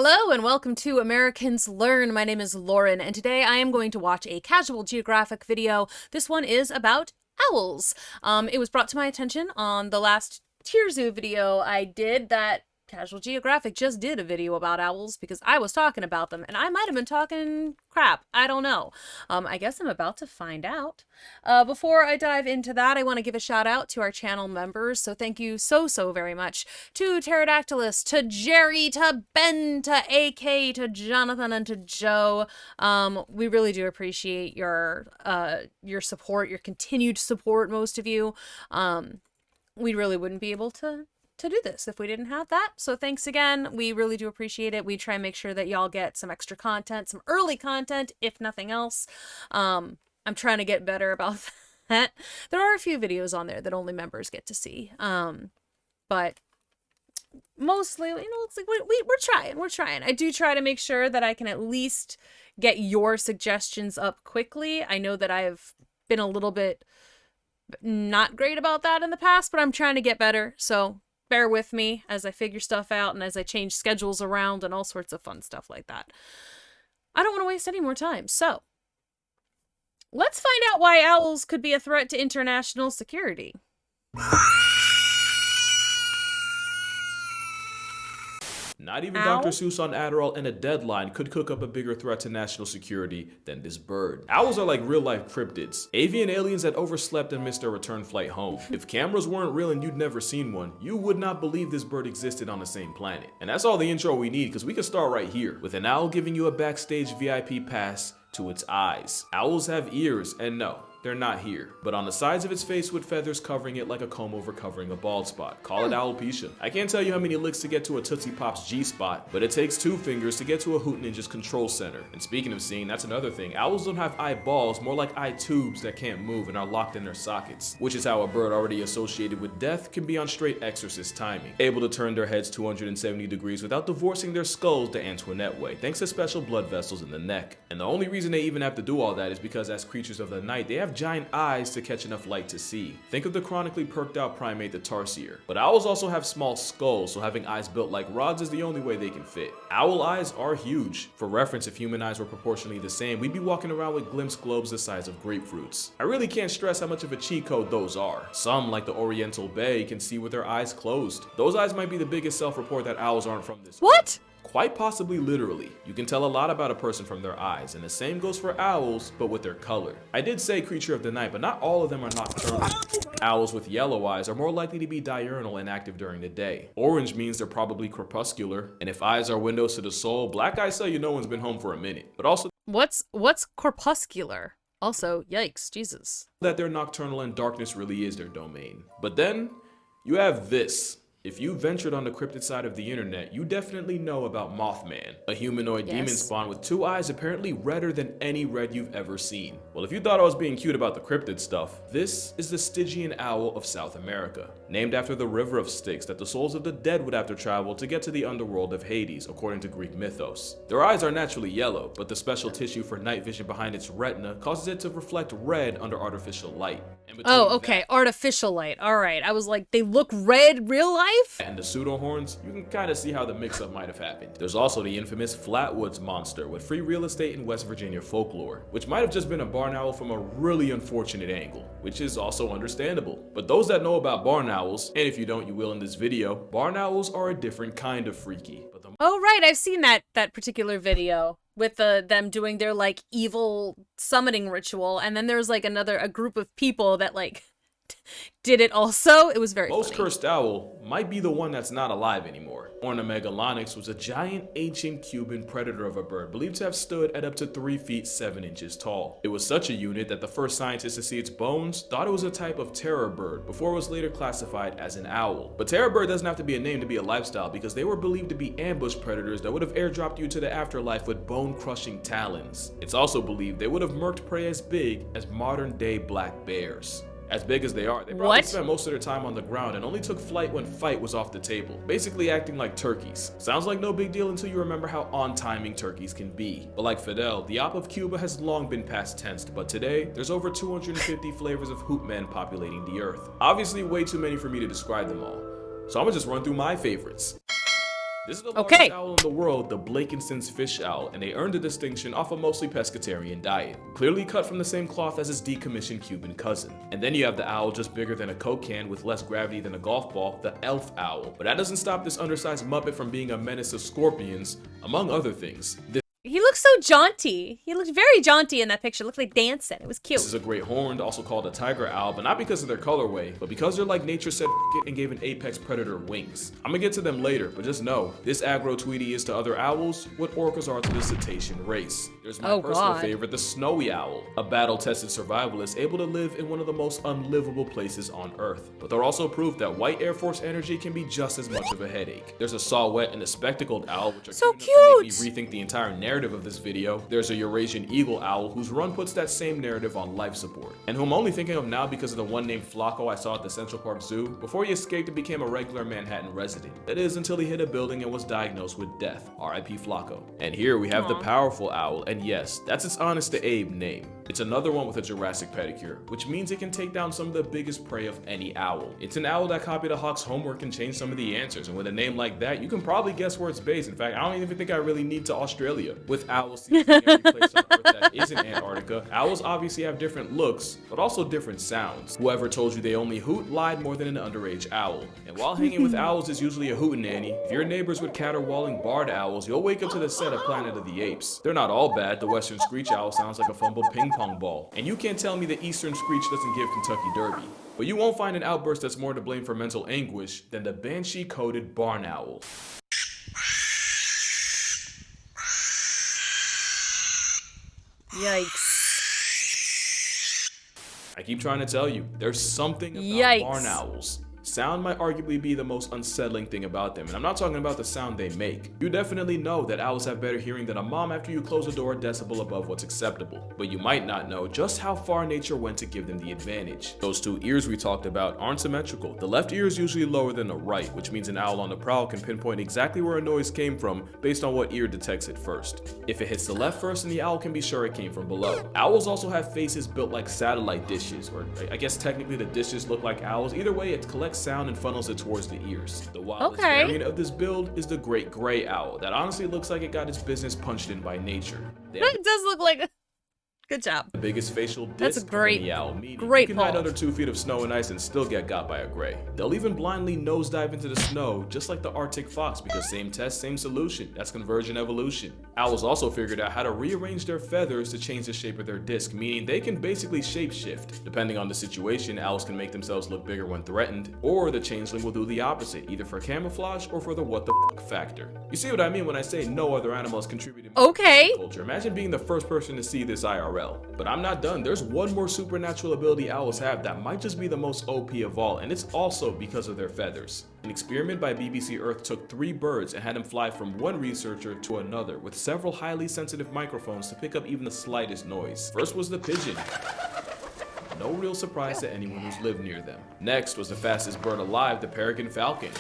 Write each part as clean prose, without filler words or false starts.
Hello and welcome to Americans Learn. My name is Lauren, and today I am going to watch a casual Geographic video. This one is about owls. It was brought to my attention on the last Tier Zoo video I did that Casual Geographic just did a video about owls because I was talking about them, and I might have been talking crap. I don't know. I guess I'm about to find out. Before I dive into that, I want to give a shout out to our channel members. So thank you so very much to Pterodactylus, to Jerry, to Ben, to AK, to Jonathan, and to Joe. We really do appreciate your support, your continued support, most of you. We really wouldn't be able to do this if we didn't have that. So thanks again. We really do appreciate it. We try and make sure that y'all get some extra content, some early content, if nothing else. I'm trying to get better about that. There are a few videos on there that only members get to see. But mostly, it's like we're trying. I do try to make sure that I can at least get your suggestions up quickly. I know that I've been a little bit not great about that in the past, but I'm trying to get better. So bear with me as I figure stuff out and as I change schedules around and all sorts of fun stuff like that. I don't want to waste any more time, so let's find out why owls could be a threat to international security. Not even Dr. Seuss on Adderall and a deadline could cook up a bigger threat to national security than this bird. Owls are like real-life cryptids, avian aliens that overslept and missed their return flight home. If cameras weren't real and you'd never seen one, you would not believe this bird existed on the same planet. And that's all the intro we need, because we can start right here, with an owl giving you a backstage VIP pass to its eyes. Owls have ears, and no, they're not here, but on the sides of its face with feathers covering it like a comb over covering a bald spot. Call it alopecia. I can't tell you how many licks to get to a Tootsie Pop's G-spot, but it takes 2 fingers to get to a Hoot Ninja's control center. And speaking of seeing, that's another thing. Owls don't have eyeballs, more like eye tubes that can't move and are locked in their sockets, which is how a bird already associated with death can be on straight exorcist timing, able to turn their heads 270 degrees without divorcing their skulls the Antoinette way, thanks to special blood vessels in the neck. And the only reason they even have to do all that is because as creatures of the night, they have giant eyes to catch enough light to see. Think of the chronically perked out primate, the tarsier. But owls also have small skulls, so having eyes built like rods is the only way they can fit. Owl eyes are huge. For reference, if human eyes were proportionally the same, we'd be walking around with glimpse globes the size of grapefruits. I really can't stress how much of a cheat code those are. Some, like the Oriental Bay, can see with their eyes closed. Those eyes might be the biggest self-report that owls aren't from this world. What? Quite possibly literally. You can tell a lot about a person from their eyes, and the same goes for owls, but with their color. I did say creature of the night, but not all of them are nocturnal. Owls with yellow eyes are more likely to be diurnal and active during the day. Orange means they're probably crepuscular, and if eyes are windows to the soul, black eyes tell you no one's been home for a minute. But also, What's crepuscular? Also, yikes, Jesus. That they're nocturnal and darkness really is their domain. But then, you have this. If you ventured on the cryptid side of the internet, you definitely know about Mothman, a humanoid demon spawn with 2 eyes apparently redder than any red you've ever seen. Well, if you thought I was being cute about the cryptid stuff, this is the Stygian owl of South America, named after the river of Styx that the souls of the dead would have to travel to get to the underworld of Hades, according to Greek mythos. Their eyes are naturally yellow, but the special tissue for night vision behind its retina causes it to reflect red under artificial light. Oh, okay, artificial light. All right, I was like, they look red real life? And the pseudo horns, you can kind of see how the mix-up might have happened. There's also the infamous Flatwoods monster with free real estate in West Virginia folklore, which might have just been a barn owl from a really unfortunate angle, which is also understandable. But those that know about barn owls, and if you don't, you will in this video, barn owls are a different kind of freaky. Oh right, I've seen that particular video with them doing their like evil summoning ritual, and then there's like a group of people that like did it also. It was very Most funny. cursed owl might be the one that's not alive anymore. Ornomegalonyx was a giant ancient Cuban predator of a bird believed to have stood at up to 3 feet 7 inches tall. It was such a unit that the first scientists to see its bones thought it was a type of terror bird before it was later classified as an owl. But terror bird doesn't have to be a name to be a lifestyle, because they were believed to be ambush predators that would have airdropped you to the afterlife with bone-crushing talons. It's also believed they would have murked prey as big as modern-day black bears. As big as they are, they probably spent most of their time on the ground and only took flight when fight was off the table, basically acting like turkeys. Sounds like no big deal until you remember how on-timing turkeys can be. But like Fidel, the op of Cuba has long been past tensed, but today, there's over 250 flavors of hoot men populating the earth. Obviously way too many for me to describe them all, so I'm gonna just run through my favorites. This is the Okay. largest owl in the world, the Blakiston's fish owl, and they earned the distinction off a mostly pescatarian diet, clearly cut from the same cloth as its decommissioned Cuban cousin. And then you have the owl just bigger than a Coke can with less gravity than a golf ball, the elf owl. But that doesn't stop this undersized muppet from being a menace of scorpions, among other things. He looks so jaunty. He looked very jaunty in that picture. Looked like dancing. It was cute. This is a great horned, also called a tiger owl, but not because of their colorway, but because they're like nature said it and gave an apex predator wings. I'm gonna get to them later, but just know, this aggro Tweety is to other owls what orcas are to the cetacean race. There's my personal favorite, the snowy owl, a battle-tested survivalist able to live in one of the most unlivable places on Earth. But they're also proof that white Air Force energy can be just as much of a headache. There's a saw-whet and a spectacled owl, which are so cute enough to make cute. me rethink the entire narrative of this video. There's a Eurasian eagle owl whose run puts that same narrative on life support, and who I'm only thinking of now because of the one named Flacco I saw at the Central Park Zoo before he escaped and became a regular Manhattan resident. That is, until he hit a building and was diagnosed with death. R.I.P. Flacco. And here we have the powerful owl, and yes, that's its honest to Abe name. It's another one with a Jurassic pedicure, which means it can take down some of the biggest prey of any owl. It's an owl that copied a hawk's homework and changed some of the answers, and with a name like that, you can probably guess where it's based. In fact, I don't even think I really need to Australia. With owls seeming every place on Earth that isn't Antarctica, owls obviously have different looks, but also different sounds. Whoever told you they only hoot lied more than an underage owl. And while hanging with owls is usually a hootenanny, if you're neighbors with caterwauling barred owls, you'll wake up to the set of Planet of the Apes. They're not all bad. The western screech owl sounds like a fumbled ping pong ball. And you can't tell me the eastern screech doesn't give Kentucky Derby. But you won't find an outburst that's more to blame for mental anguish than the banshee-coated barn owl. Yikes. I keep trying to tell you, there's something about barn owls. Sound might arguably be the most unsettling thing about them, and I'm not talking about the sound they make. You definitely know that owls have better hearing than a mom after you close the door a decibel above what's acceptable, but you might not know just how far nature went to give them the advantage. Those two ears we talked about aren't symmetrical. The left ear is usually lower than the right, which means an owl on the prowl can pinpoint exactly where a noise came from based on what ear detects it first. If it hits the left first, then the owl can be sure it came from below. Owls also have faces built like satellite dishes, or I guess technically the dishes look like owls. Either way, it collects sound and funnels it towards the ears. The wildest variant of this build is the great gray owl that honestly looks like it got its business punched in by nature. It does look like Good job. The biggest facial disc That's a great, of any owl, meaning great you can pull. hide under 2 feet of snow and ice and still get got by a gray. They'll even blindly nosedive into the snow, just like the Arctic fox, because same test, same solution. That's convergent evolution. Owls also figured out how to rearrange their feathers to change the shape of their disc, meaning they can basically shapeshift. Depending on the situation, owls can make themselves look bigger when threatened, or the changeling will do the opposite, either for camouflage or for the what the f factor. You see what I mean when I say no other animal has contributed more to culture. Imagine being the first person to see this IRL. But I'm not done. There's one more supernatural ability owls have that might just be the most OP of all, and it's also because of their feathers. An experiment by BBC Earth took 3 birds and had them fly from one researcher to another with several highly sensitive microphones to pick up even the slightest noise. First was the pigeon. No real surprise to anyone who's lived near them. Next was the fastest bird alive, the peregrine falcon.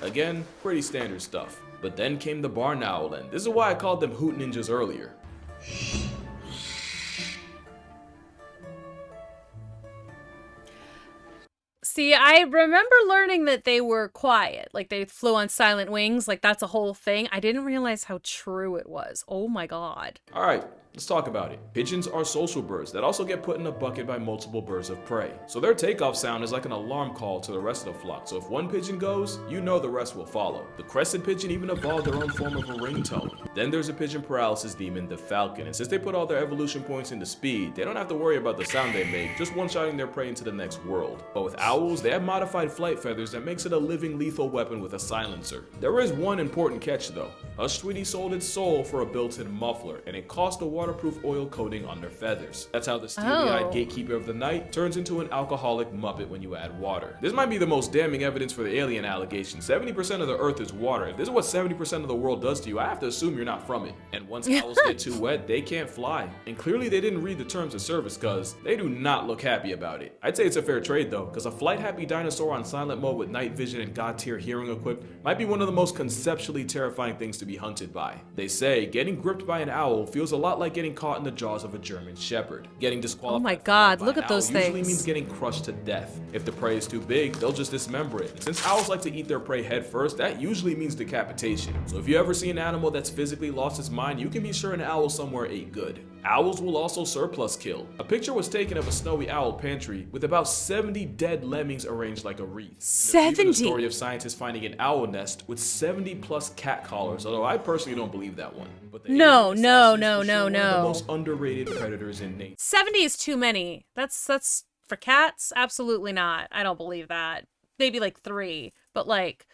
Again, pretty standard stuff. But then came the barn owl, and this is why I called them hoot ninjas earlier. See, I remember learning that they were quiet, like they flew on silent wings, like that's a whole thing. I didn't realize how true it was. Oh my god. All right, let's talk about it. Pigeons are social birds that also get put in a bucket by multiple birds of prey. So their takeoff sound is like an alarm call to the rest of the flock. So if one pigeon goes, you know the rest will follow. The crested pigeon even evolved their own form of a ringtone. Then there's a pigeon paralysis demon, the falcon. And since they put all their evolution points into speed, they don't have to worry about the sound they make, just one-shotting their prey into the next world. But with owls, they have modified flight feathers that makes it a living lethal weapon with a silencer. There is one important catch though. Hush Tweety sold its soul for a built-in muffler, and it cost a waterproof oil coating on their feathers. That's how the steely-eyed gatekeeper of the night turns into an alcoholic muppet when you add water. This might be the most damning evidence for the alien allegation. 70% of the earth is water. If this is what 70% of the world does to you, I have to assume you're not from it. And once owls get too wet, they can't fly. And clearly they didn't read the terms of service, cause they do not look happy about it. I'd say it's a fair trade though, cause a flight-happy dinosaur on silent mode with night vision and god-tier hearing equipped might be one of the most conceptually terrifying things to be be hunted by. They say getting gripped by an owl feels a lot like getting caught in the jaws of a German shepherd. Getting disqualified Oh my from God, by look an at those owl usually things. means getting crushed to death. If the prey is too big, they'll just dismember it. And since owls like to eat their prey head first, that usually means decapitation. So if you ever see an animal that's physically lost its mind, you can be sure an owl somewhere ate good. Owls will also surplus kill. A picture was taken of a snowy owl pantry with about 70 dead lemmings arranged like a wreath. 70? There's even a story of scientists finding an owl nest with 70 plus cat collars, although I personally don't believe that one. But the No, Asian no, assassin is no, for no, sure one of the no. most underrated predators in nature. 70 is too many. That's for cats? Absolutely not. I don't believe that. Maybe like 3, but like,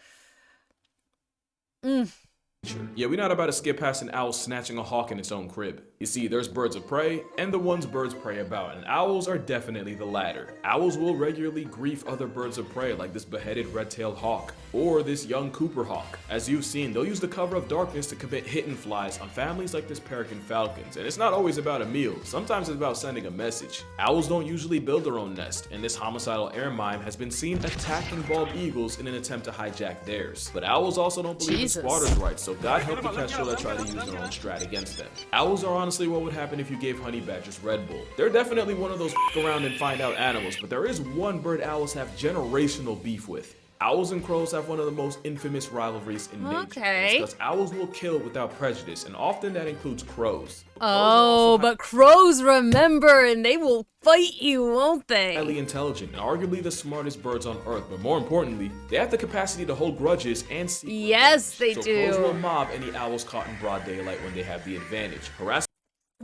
Yeah, we're not about to skip past an owl snatching a hawk in its own crib. You see, there's birds of prey and the ones birds prey about, and owls are definitely the latter. Owls will regularly grief other birds of prey like this beheaded red-tailed hawk or this young Cooper hawk. As you've seen, they'll use the cover of darkness to commit hit and flies on families like this peregrine falcons, and it's not always about a meal. Sometimes it's about sending a message. Owls don't usually build their own nest, and this homicidal air mime has been seen attacking bald eagles in an attempt to hijack theirs. But owls also don't believe in squatters' rights, so God help the kestrel that try to use their own strat against them. Owls are honestly what would happen if you gave honey badgers Red Bull. They're definitely one of those around and find out animals, but there is one bird owls have generational beef with. Owls and crows have one of the most infamous rivalries in nature. Okay. Because owls will kill without prejudice, and often that includes crows. oh, but crows remember and they will fight you, won't they? Highly intelligent and arguably the smartest birds on Earth, but more importantly, they have the capacity to hold grudges and seek Yes, they revenge. do. So crows will mob any owls caught in broad daylight when they have the advantage. Harass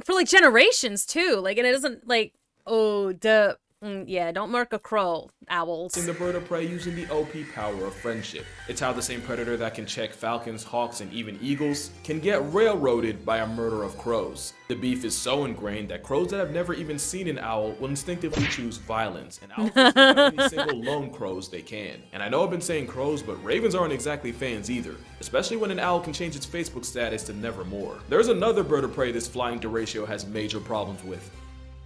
For like generations too. Like, and it isn't like, oh, duh. Yeah, don't murk a crow, owls. the bird of prey using the OP power of friendship. It's how the same predator that can check falcons, hawks, and even eagles can get railroaded by a murder of crows. The beef is so ingrained that crows that have never even seen an owl will instinctively choose violence, and owls will kill any single lone crows they can. And I know I've been saying crows, but ravens aren't exactly fans either, especially when an owl can change its Facebook status to nevermore. There's another bird of prey this flying deratio has major problems with.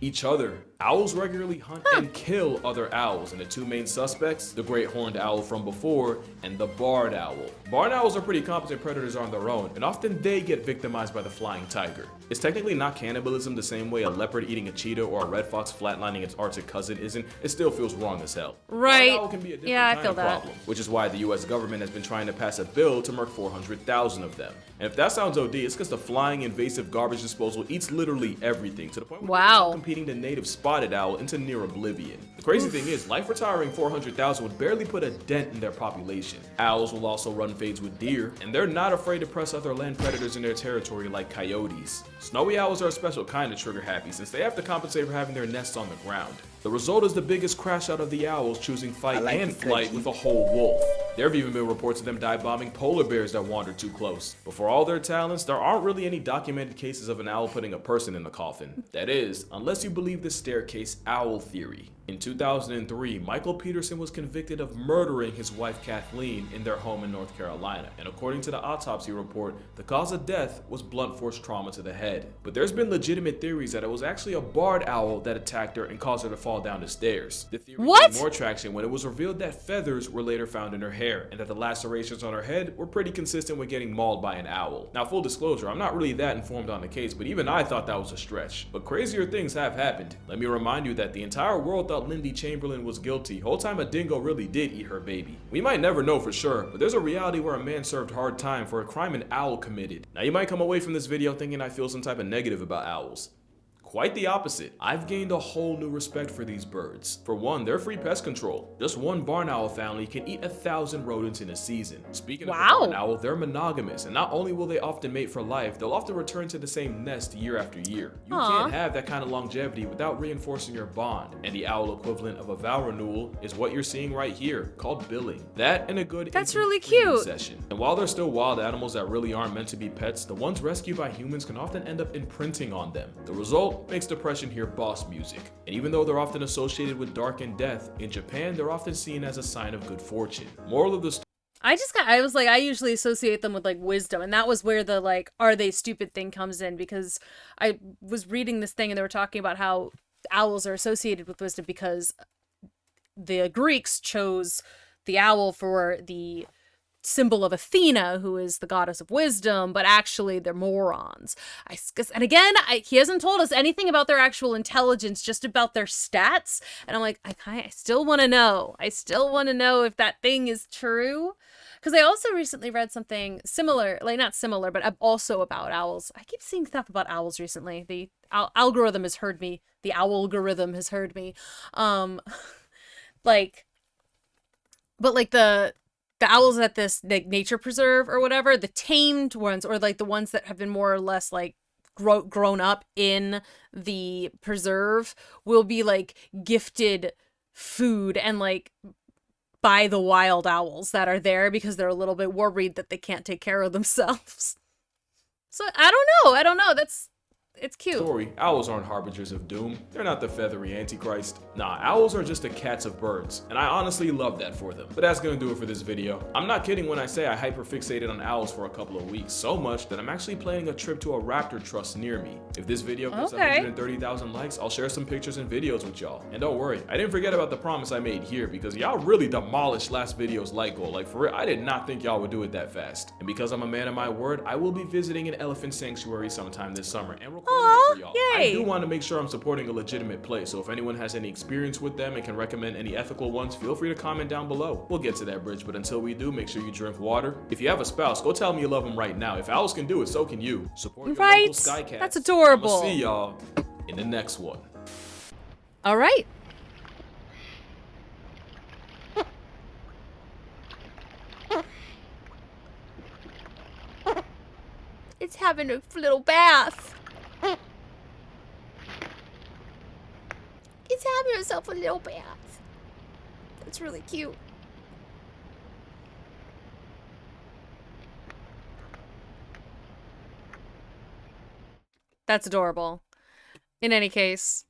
Each other. Owls regularly hunt and kill other owls, and the two main suspects, the great horned owl from before and the barred owl. Barred owls are pretty competent predators on their own, and often they get victimized by the flying tiger. It's technically not cannibalism the same way a leopard eating a cheetah or a red fox flatlining its Arctic cousin isn't. It still feels wrong as hell. Right. Barred owl can be a different Yeah, I kind feel of that. problem, which is why the US government has been trying to pass a bill to murk 400,000 of them. And if that sounds OD, it's because the flying invasive garbage disposal eats literally everything, to the point where Wow. it's competing the native spotted owl into near oblivion. The crazy thing is, life retiring 400,000 would barely put a dent in their population. Owls will also run fades with deer, and they're not afraid to press other land predators in their territory like coyotes. Snowy owls are a special kind of trigger happy since they have to compensate for having their nests on the ground. The result is the biggest crash out of the owls choosing fight and flight with a whole wolf. There have even been reports of them dive bombing polar bears that wandered too close. But for all their talents, there aren't really any documented cases of an owl putting a person in the coffin. That is, unless you believe the staircase owl theory. In 2003, Michael Peterson was convicted of murdering his wife Kathleen in their home in North Carolina, and according to the autopsy report, the cause of death was blunt force trauma to the head. But there's been legitimate theories that it was actually a barred owl that attacked her and caused her to fall down the stairs. The theory gained more traction when it was revealed that feathers were later found in her hair, and that the lacerations on her head were pretty consistent with getting mauled by an owl. Now, full disclosure, I'm not really that informed on the case, but even I thought that was a stretch. But crazier things have happened. Let me remind you that the entire world thought Lindy Chamberlain was guilty. Whole time a dingo really did eat her baby. We might never know for sure, but there's a reality where a man served hard time for a crime an owl committed. Now, you might come away from this video thinking I feel some type of negative about owls. Quite the opposite. I've gained a whole new respect for these birds. For one, they're free pest control. Just one barn owl family can eat 1,000 rodents in a season. Speaking of the barn owl, they're monogamous, and not only will they often mate for life, they'll often return to the same nest year after year. You can't have that kind of longevity without reinforcing your bond, and the owl equivalent of a vow renewal is what you're seeing right here, called billing. That and a good really cute session. And while they're still wild animals that really aren't meant to be pets, the ones rescued by humans can often end up imprinting on them. The result makes depression hear boss music. And even though they're often associated with dark and death, in Japan they're often seen as a sign of good fortune. Moral of the story. I usually associate them with like wisdom, and that was where the like, are they stupid thing comes in, because I was reading this thing and they were talking about how owls are associated with wisdom because the Greeks chose the owl for the symbol of Athena, who is the goddess of wisdom, but actually they're morons. And again, he hasn't told us anything about their actual intelligence, just about their stats. And I'm like, I still want to know. I still want to know if that thing is true. Because I also recently read something similar, like not similar, but also about owls. I keep seeing stuff about owls recently. The algorithm has heard me. The owlgorithm has heard me. The owls at this like nature preserve or whatever, the tamed ones, or like the ones that have been more or less like grown up in the preserve, will be like gifted food and like by the wild owls that are there because they're a little bit worried that they can't take care of themselves. So I don't know. It's cute. Story, owls aren't harbingers of doom. They're not the feathery antichrist. Nah, owls are just the cats of birds, and I honestly love that for them. But that's gonna do it for this video. I'm not kidding when I say I hyperfixated on owls for a couple of weeks, so much that I'm actually planning a trip to a raptor trust near me. If this video gets 130,000 likes, I'll share some pictures and videos with y'all. And don't worry, I didn't forget about the promise I made here, because y'all really demolished last video's like goal. Like for real, I did not think y'all would do it that fast. And because I'm a man of my word, I will be visiting an elephant sanctuary sometime this summer and recording it for y'all. Yay. I do want to make sure I'm supporting a legitimate place, so if anyone has any experience with them and can recommend any ethical ones, feel free to comment down below. We'll get to that bridge, but until we do, make sure you drink water. If you have a spouse, go tell them you love them right now. If owls can do it, so can you. Support your local sky cats. That's adorable. I'll see y'all in the next one. All right. It's having a little bath. It's having itself a little bath. That's really cute. That's adorable. In any case,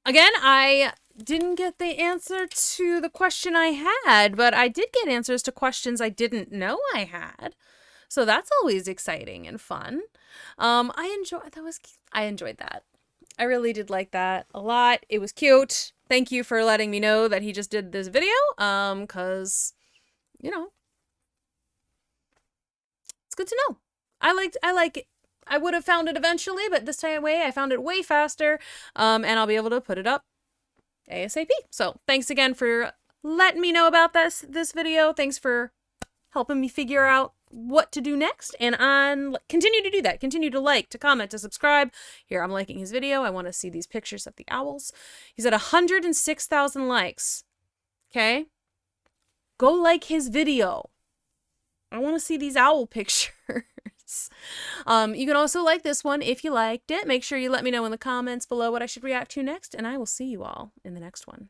again, I didn't get the answer to the question I had, but I did get answers to questions I didn't know I had. So that's always exciting and fun. I enjoyed that. I really did like that a lot. It was cute. Thank you for letting me know that he just did this video. Cause, you know, it's good to know. I like it. I would have found it eventually, but this time I found it way faster. And I'll be able to put it up ASAP. So thanks again for letting me know about this video. Thanks for helping me figure out what to do next, and continue to do that. Continue to like, to comment, to subscribe. Here, I'm liking his video. I want to see these pictures of the owls. He's at 106,000 likes. Okay? Go like his video. I want to see these owl pictures. You can also like this one if you liked it. Make sure you let me know in the comments below what I should react to next, and I will see you all in the next one.